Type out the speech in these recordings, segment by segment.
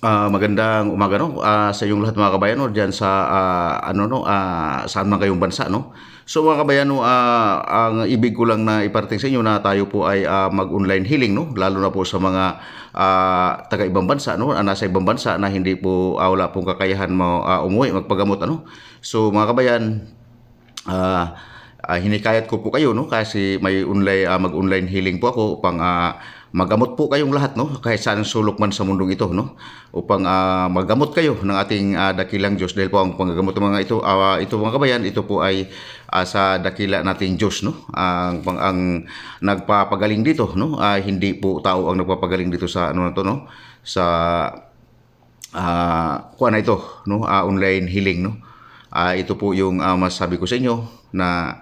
Magandang umaga no, sa inyong lahat mga kabayan no, diyan sa saan man kayong bansa no. So mga kabayan no, ang ibig ko lang na iparating sa inyo na tayo po ay mag-online healing no, lalo na po sa mga taga ibang bansa no, nasa ibang bansa na hindi po wala pong kakayahan mo umuwi magpagamot ano. So mga kabayan, hinikayat ko po kayo no kasi may mag-online healing po ako upang magamot po kayong lahat no kahit saan sulok man sa mundong ito no upang magamot kayo ng ating dakilang Diyos dahil po ang panggagamot ng mga ito mga kabayan ito po ay sa dakila nating Diyos no ang nagpapagaling dito no hindi po tao ang nagpapagaling dito sa ano na to no sa kuha na ito no online healing no ito po yung masasabi ko sa inyo na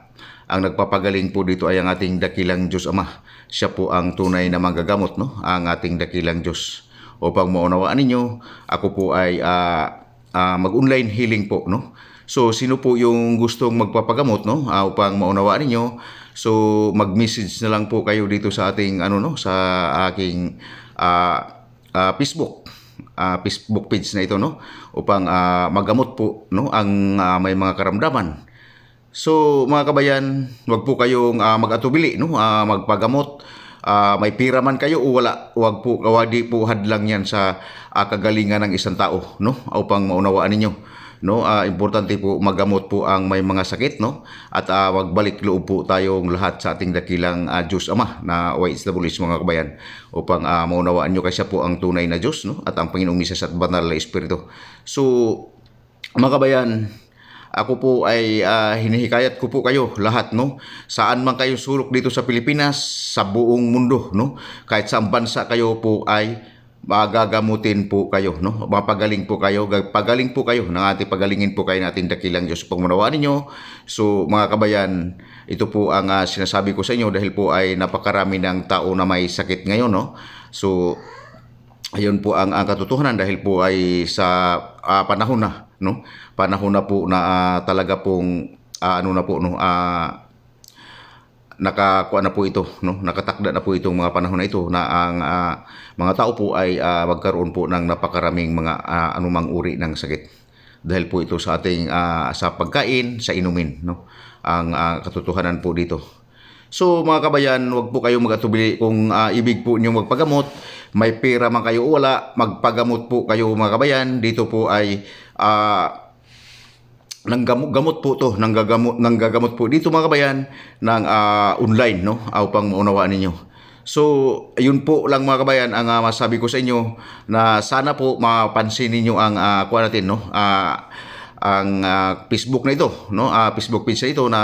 ang nagpapagaling po dito ay ang ating dakilang Diyos Ama. Siya po ang tunay na manggagamot, no? Ang ating dakilang Diyos. Upang maunawaan ninyo, ako po ay mag-online healing po, no? So, sino po yung gustong magpapagamot, no? Upang maunawaan ninyo, so mag-message na lang po kayo dito sa ating sa aking Facebook. Facebook page na ito no upang magamot po no ang may mga karamdaman. So mga kabayan, wag po kayong mag-atubili no magpagamot. May pira man kayo o wala, wag po kawadi po hadlang yan sa kagalingan ng isang tao no upang maunawaan ninyo no importante po magamot po ang may mga sakit no at magbalik loob po tayong lahat sa ating dakilang Diyos Ama na OFWs mga kabayan upang maunawaan nyo kasi po ang tunay na Diyos no at ang Panginoong Misas at Banal na Espiritu. So mga kabayan, ako po ay hinihikayat ko po kayo lahat no saan man kayo sulok dito sa Pilipinas, sa buong mundo no kahit saan bansa kayo po ay magagamutin po kayo no mapagaling po kayo, pagaling po kayo ng ating pagalingin po kayo natin dakilang Diyos pagmunawaan ninyo. So mga kabayan, ito po ang sinasabi ko sa inyo dahil po ay napakarami ng tao na may sakit ngayon no. So ayun po ang katotohanan dahil po ay sa panahon na no panahon na po na talaga pong nakakuha na po ito no nakatakda na po itong mga panahon na ito na ang mga tao po ay magkaroon po ng napakaraming mga anumang uri ng sakit dahil po ito sa ating sa pagkain, sa inumin no ang katotohanan po dito. So mga kabayan, wag po kayong mag-atubili kung ibig po niyo magpagamot, may pera man kayo o wala, magpagamot po kayo mga kabayan. Dito po ay nanggagamot po to, nanggagamot po dito mga kabayan ng online no upang maunawaan ninyo. So ayun po lang mga kabayan ang masabi ko sa inyo na sana po mapansin ninyo ang kuha natin no ang Facebook na ito no Facebook page na ito na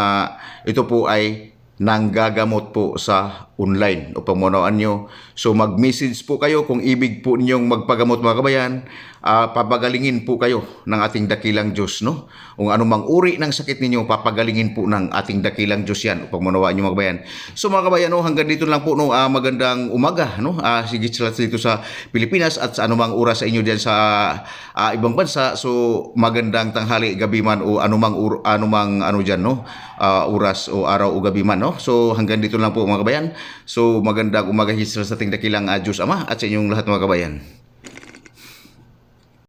ito po ay nanggagamot po sa online upang maunawaan nyo. So mag-message po kayo kung ibig po ninyong magpagamot mga kabayan. Papagalingin po kayo ng ating dakilang Diyos no. Kung anumang uri ng sakit ninyo, papagalingin po ng ating dakilang Diyos yan upang maunawaan nyo mga kabayan. So mga kabayan no, hanggang dito lang po no, magandang umaga no. Sige sila dito sa Pilipinas at sa anumang oras sa inyo diyan sa ibang bansa. So magandang tanghali, gabi man o anumang diyan no. Oras o araw o gabi man no. So hanggang dito lang po mga kabayan. So magandang umaga sa ating dakilang Diyos Ama at sa inyong lahat mga kabayan.